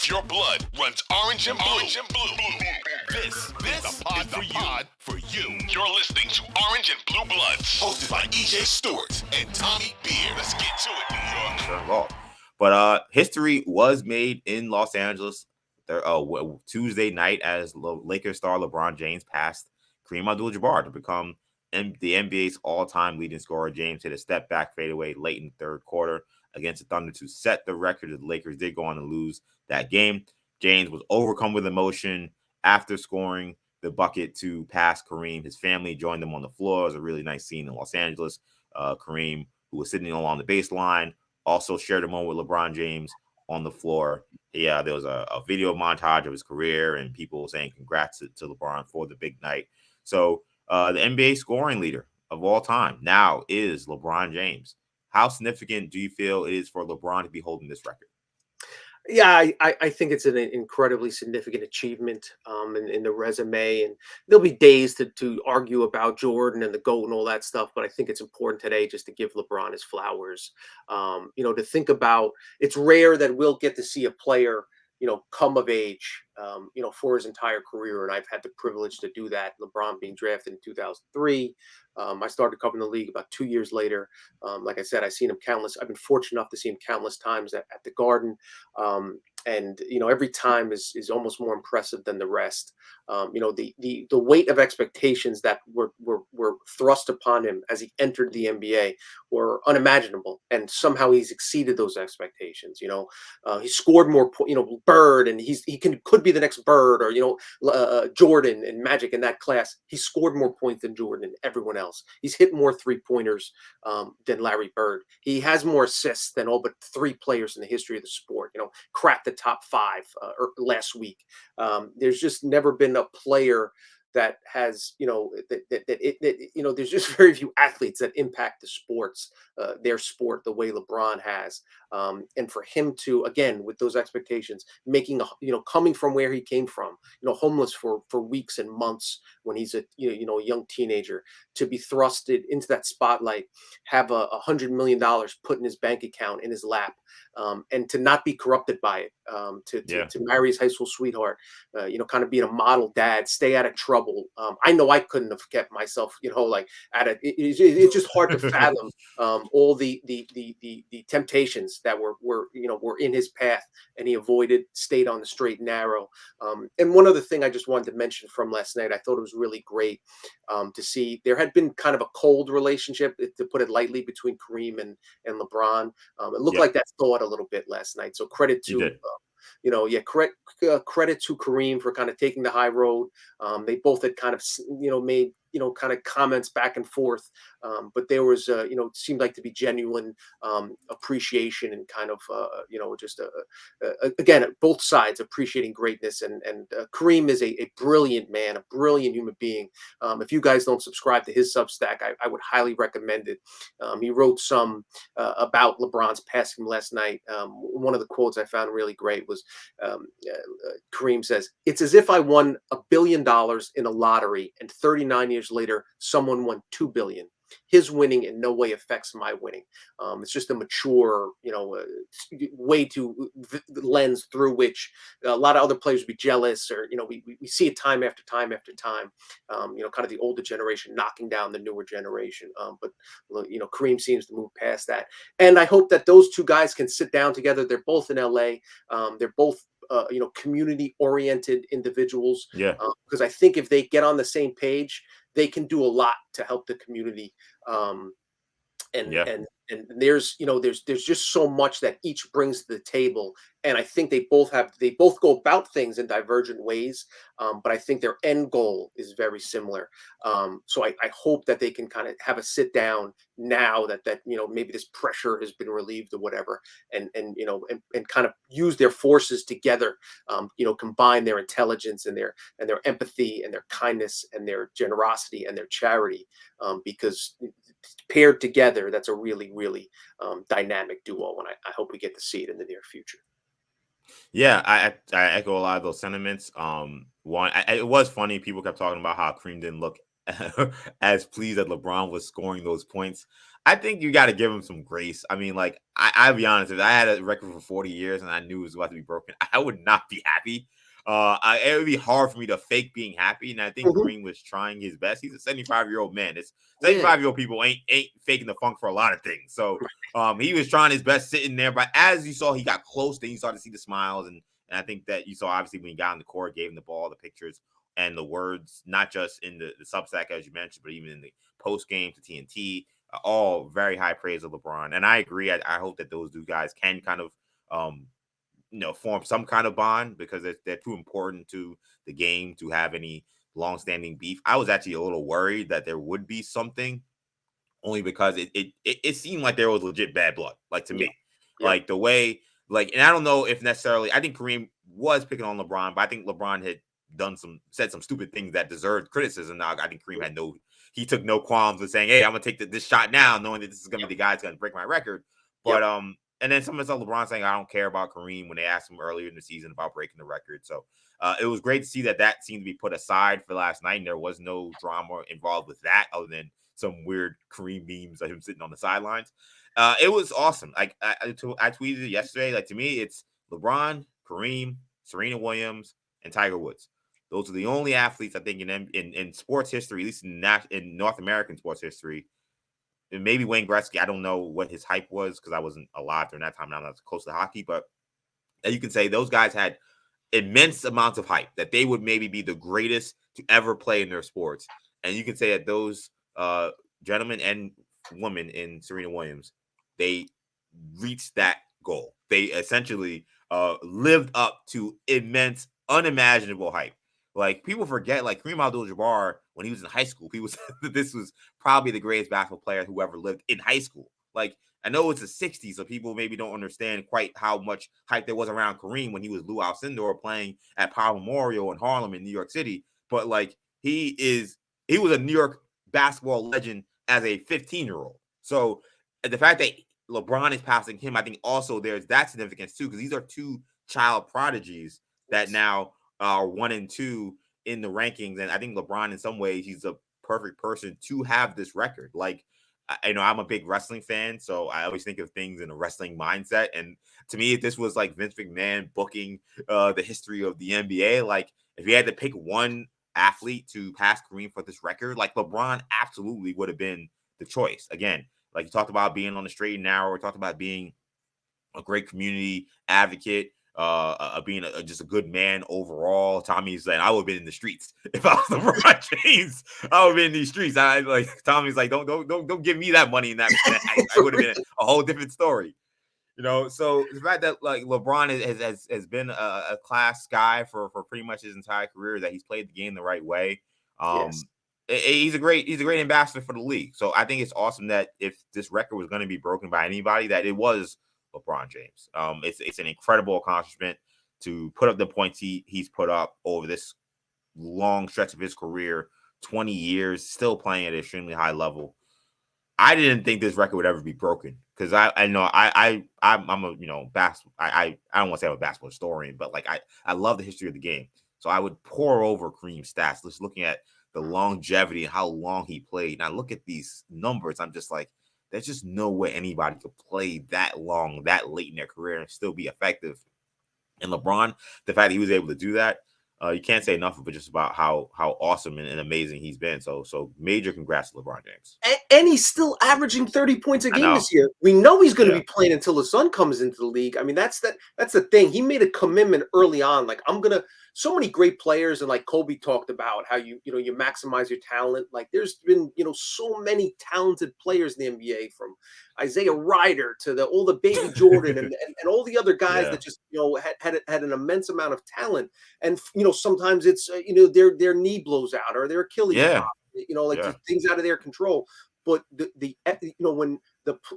If your blood runs orange and blue, this is the pod for you. You're listening to Orange and Blue Bloods, hosted by EJ Stewart and Tommy Beer. Let's get to it, New York. But history was made in Los Angeles Tuesday night as Lakers star LeBron James passed Kareem Abdul-Jabbar to become the NBA's all-time leading scorer. James hit a step-back fadeaway late in the third quarter against the Thunder to set the record. The Lakers did go on to lose that game. James was overcome with emotion after scoring the bucket to pass Kareem. His family joined him on the floor. It was a really nice scene in Los Angeles. Kareem, who was sitting along the baseline, also shared a moment with LeBron James on the floor. Yeah, there was a video montage of his career and people saying congrats to LeBron for the big night. So the NBA scoring leader of all time now is LeBron James. How significant do you feel it is for LeBron to be holding this record? Yeah, I think it's an incredibly significant achievement in the resume, and there'll be days to argue about Jordan and the GOAT and all that stuff, but I think it's important today just to give LeBron his flowers. To think about, it's rare that we'll get to see a player, come of age, for his entire career, and I've had the privilege to do that. LeBron being drafted in 2003. I started covering the league about 2 years later. Like I said, I've been fortunate enough to see him countless times at the Garden. And every time is almost more impressive than the rest. The weight of expectations that were thrust upon him as he entered the NBA were unimaginable, and somehow he's exceeded those expectations. He scored more, Bird, and he could be the next Bird, or Jordan and Magic in that class. He scored more points than Jordan and everyone else. He's hit more 3-pointers than Larry Bird. He has more assists than all but 3 players in the history of the sport. Cracked the top 5 last week. There's just never been a player that has, there's just very few athletes that impact their sport the way LeBron has. And for him to, again, with those expectations, coming from where he came from, homeless for weeks and months when he's a young teenager, to be thrusted into that spotlight, have $100 million put in his bank account in his lap, and to not be corrupted by it, to marry his high school sweetheart, kind of being a model dad, stay out of trouble. I know I couldn't have kept myself, it's just hard to fathom all the temptations that were in his path, and he stayed on the straight and narrow. And one other thing I just wanted to mention from last night, I thought it was really great to see. There had been kind of a cold relationship, to put it lightly, between Kareem and LeBron. It looked like that thawed a little bit last night. So credit to credit to Kareem for kind of taking the high road. They both had kind of made kind of comments back and forth, but there was seemed like to be genuine appreciation and kind of just again, both sides appreciating greatness. And Kareem is a brilliant man, a brilliant human being. If you guys don't subscribe to his Substack, I would highly recommend it. He wrote some about LeBron's passing last night. One of the quotes I found really great was Kareem says, "It's as if I won $1 billion in a lottery, and 39 years later, someone won $2 billion. His winning in no way affects my winning." It's just a mature, way to lens through which a lot of other players would be jealous, or we see it time after time after time. Kind of the older generation knocking down the newer generation. But Kareem seems to move past that, and I hope that those two guys can sit down together. They're both in LA. They're both community-oriented individuals. Yeah. Because I think if they get on the same page, they can do a lot to help the community. And there's just so much that each brings to the table, and I think they both go about things in divergent ways, but I think their end goal is very similar. So I hope that they can kind of have a sit down now that maybe this pressure has been relieved or whatever, and kind of use their forces together, combine their intelligence and their empathy and their kindness and their generosity and their charity, because paired together, that's a really, really dynamic duo, and I hope we get to see it in the near future. Yeah, I echo a lot of those sentiments. It was funny. People kept talking about how Kareem didn't look as pleased that LeBron was scoring those points. I think you got to give him some grace. I mean, like, I'll be honest, if I had a record for 40 years and I knew it was about to be broken, I would not be happy. It would be hard for me to fake being happy. And I think Mhm. Kareem was trying his best. He's a 75-year-old man. It's Yeah. 75-year-old people ain't faking the funk for a lot of things. So he was trying his best sitting there. But as you saw, he got close. Then you started to see the smiles. And I think that you saw, obviously, when he got on the court, gave him the ball, the pictures, and the words, not just in the Substack, as you mentioned, but even in the post game to TNT, all very high praise of LeBron. And I agree. I hope that those two guys can kind of, form some kind of bond, because they're too important to the game to have any long-standing beef. I was actually a little worried that there would be something, only because it seemed like there was legit bad blood, like, to Yeah. me. Yeah. Like, the way, like, and I don't know if necessarily, I think Kareem was picking on LeBron, but I think LeBron had said some stupid things that deserved criticism. Now, I think Kareem he took no qualms with saying, "Hey, I'm gonna take this shot now, knowing that this is gonna be the guy that's gonna break my record." But Yep. and then some of the stuff LeBron saying, "I don't care about Kareem," when they asked him earlier in the season about breaking the record. So it was great to see that seemed to be put aside for last night, and there was no drama involved with that, other than some weird Kareem memes of him sitting on the sidelines. It was awesome. Like, I tweeted it yesterday. Like, to me, it's LeBron, Kareem, Serena Williams, and Tiger Woods. Those are the only athletes, I think, in sports history, at least in North American sports history. And maybe Wayne Gretzky. I don't know what his hype was, because I wasn't alive during that time. I'm not close to hockey, but you can say those guys had immense amounts of hype, that they would maybe be the greatest to ever play in their sports. And you can say that those gentlemen and women in Serena Williams, they reached that goal. They essentially lived up to immense, unimaginable hype. Like, people forget, like, Kareem Abdul-Jabbar, when he was in high school, people said that this was probably the greatest basketball player who ever lived in high school. Like, I know it's the 60s, so people maybe don't understand quite how much hype there was around Kareem when he was Lou Alcindor playing at Power Memorial in Harlem in New York City. But, like, he was a New York basketball legend as a 15-year-old. So the fact that LeBron is passing him, I think also there's that significance too, because these are two child prodigies that now are 1 and 2 in the rankings. And I think LeBron, in some ways, he's a perfect person to have this record. Like, I'm a big wrestling fan, so I always think of things in a wrestling mindset. And to me, if this was like Vince McMahon booking the history of the NBA, like, if he had to pick one athlete to pass Kareem for this record, like, LeBron absolutely would have been the choice. Again, like, you talked about being on the straight and narrow, we talked about being a great community advocate, being just a good man overall. Tommy's like, I would have been in the streets if I was LeBron James. I would have been in these streets. I like Tommy's like, don't give me that money in that. I would have been a whole different story. So the fact that, like, LeBron has been a class guy for pretty much his entire career, that he's played the game the right way. Yes. He's a great ambassador for the league. So I think it's awesome that if this record was going to be broken by anybody, that it was LeBron James. It's an incredible accomplishment to put up the points he's put up over this long stretch of his career, 20 years, still playing at an extremely high level. I didn't think this record would ever be broken, because I'm a basketball. I don't want to say I'm a basketball historian, but, like, I love the history of the game. So I would pour over Kareem's stats, just looking at the longevity and how long he played. And I look at these numbers, I'm just like, there's just no way anybody could play that long, that late in their career, and still be effective. And LeBron, the fact that he was able to do that, you can't say enough of it, just about how awesome and amazing he's been. So major congrats to LeBron James. And he's still averaging 30 points a I game know. this year. We know he's going to Yeah. be playing until the son comes into the league. I mean, that's the thing. He made a commitment early on. Like, so many great players, and like Kobe talked about how you maximize your talent. Like, there's been, so many talented players in the NBA, from Isaiah Ryder to all the Baby Jordan and all the other guys Yeah. that just, had an immense amount of talent. And, sometimes it's, their knee blows out or their Achilles Yeah. pop, like, Yeah. just things out of their control. But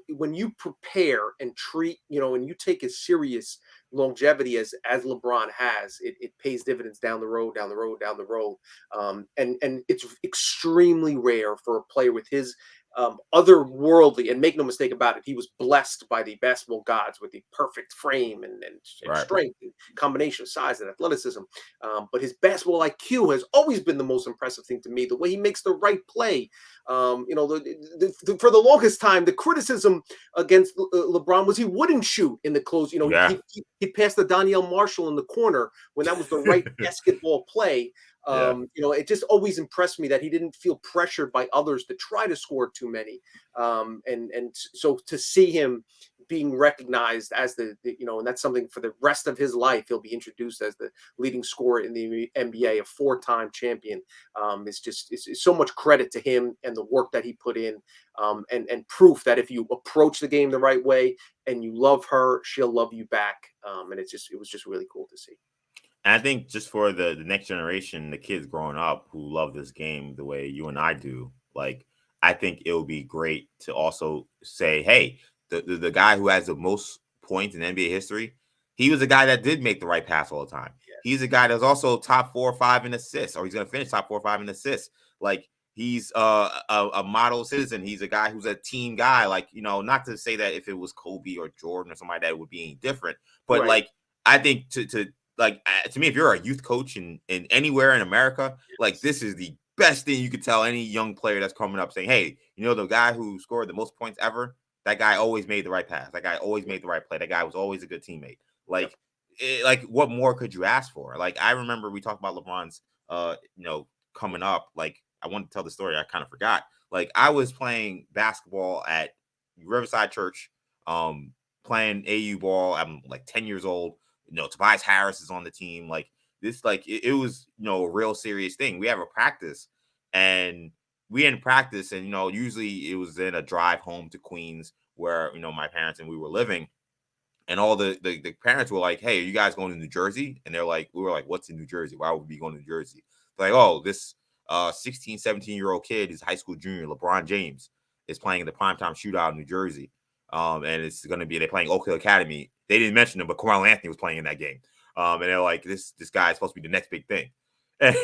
when you prepare and treat, and you take as serious longevity as LeBron has, it pays dividends down the road. And it's extremely rare for a player with his otherworldly, and make no mistake about it, he was blessed by the basketball gods with the perfect frame and Right. strength. combination of size and athleticism. But his basketball IQ has always been the most impressive thing to me. The way he makes the right play. For the longest time, the criticism against LeBron was he wouldn't shoot in the close. Yeah. He passed the Danielle Marshall in the corner when that was the right basketball play. Yeah. It just always impressed me that he didn't feel pressured by others to try to score too many. And so to see him being recognized as and that's something for the rest of his life, he'll be introduced as the leading scorer in the NBA, a 4-time champion. It's so much credit to him and the work that he put in, and proof that if you approach the game the right way and you love her, she'll love you back. And it was just really cool to see. And I think just for the next generation, the kids growing up who love this game the way you and I do, like, I think it would be great to also say, hey, the guy who has the most points in NBA history, he was a guy that did make the right pass all the time. Yeah. He's a guy that's also top 4 or 5 in assists, or he's going to finish top 4 or 5 in assists. Like, he's a model citizen. He's a guy who's a team guy. Like, not to say that if it was Kobe or Jordan or somebody that would be any different, but right. Like, I think to me, if you're a youth coach in anywhere in America, like, this is the best thing you could tell any young player that's coming up, saying, hey, the guy who scored the most points ever, that guy always made the right pass. That guy always made the right play. That guy was always a good teammate. Like, what more could you ask for? Like, I remember we talked about LeBron's, coming up. Like, I wanted to tell the story. I kind of forgot. Like, I was playing basketball at Riverside Church, playing AU ball. I'm like 10 years old. Tobias Harris is on the team. Like, this, like, it was, a real serious thing. We have a practice, and we in practice, and, usually it was in a drive home to Queens where, my parents and we were living, and all the parents were like, hey, are you guys going to New Jersey? And we were like, what's in New Jersey? Why would we be going to New Jersey? They're like, oh, this 16, 17-year-old kid is high school junior, LeBron James, is playing in the primetime shootout in New Jersey. And it's going to be, they're playing Oak Hill Academy. They didn't mention him, but Carmelo Anthony was playing in that game. And they're like, this guy is supposed to be the next big thing. And,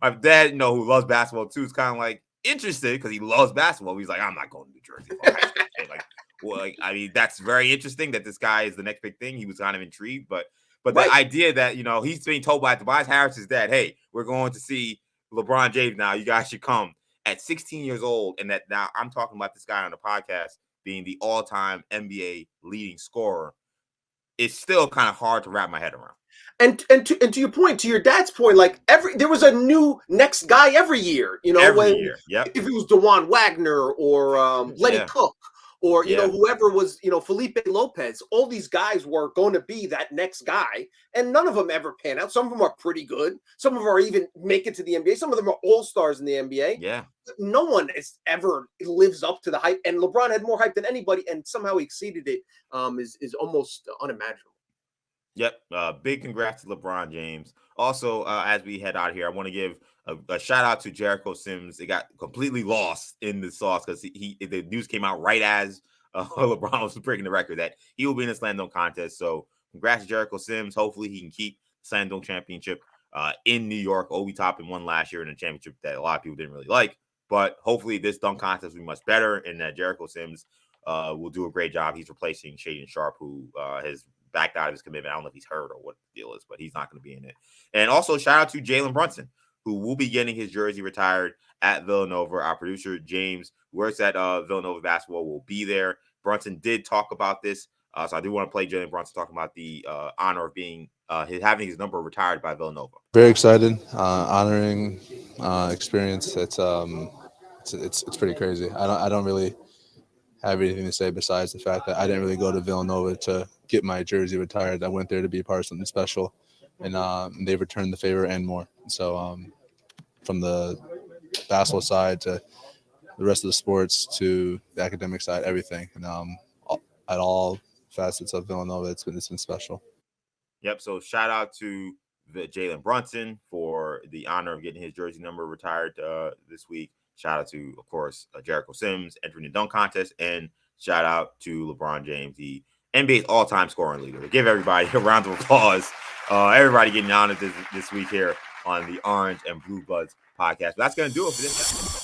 my dad, who loves basketball too, is kind of like interested because he loves basketball. He's like, I'm not going to New Jersey for high school kid. Like, well, I mean, that's very interesting that this guy is the next big thing. He was kind of intrigued, but right. The idea that, he's being told by Tobias Harris's dad, hey, we're going to see LeBron James now. You guys should come at 16 years old. And that now I'm talking about this guy on the podcast being the all-time NBA leading scorer. It's still kind of hard to wrap my head around. And to your point, to your dad's point, like there was a new next guy every year, every year. Yep. If it was DeJuan Wagner or Lenny Cook or whoever was, Felipe Lopez, all these guys were going to be that next guy, and none of them ever pan out. Some of them are pretty good. Some of them are even make it to the NBA. Some of them are all-stars in the NBA. Yeah. But no one is ever lives up to the hype, and LeBron had more hype than anybody, and somehow he exceeded it. Is almost unimaginable. Yep. Big congrats to LeBron James. Also, as we head out here, I want to give a shout out to Jericho Sims. It got completely lost in the sauce because the news came out right as LeBron was breaking the record that he will be in the slam dunk contest. So congrats to Jericho Sims. Hopefully he can keep the slam dunk championship in New York. Obi Toppin won last year in a championship that a lot of people didn't really like, but hopefully this dunk contest will be much better, and that Jericho Sims will do a great job. He's replacing Shaedon Sharpe, who has backed out of his commitment. I don't know if he's hurt or what the deal is, but he's not going to be in it. And also shout out to Jalen Brunson, who will be getting his jersey retired at Villanova. Our producer, James, who works at Villanova basketball, will be there. Brunson did talk about this. So I do want to play Jalen Brunson talking about the honor of being having his number retired by Villanova. Very excited, honoring experience. It's pretty crazy. I don't really have anything to say besides the fact that I didn't really go to Villanova to get my jersey retired. I went there to be a part of something special, and they returned the favor and more. So from the basketball side to the rest of the sports to the academic side, everything, and at all facets of Villanova, it's been special. Yep. So shout out to Jalen Brunson for the honor of getting his jersey number retired this week. Shout out to, of course, Jericho Sims entering the dunk contest, and shout out to LeBron James, the NBA's all-time scoring leader. Give everybody a round of applause. Everybody getting honored this week here on the Orange and Blue Bloods podcast. But that's going to do it for this episode.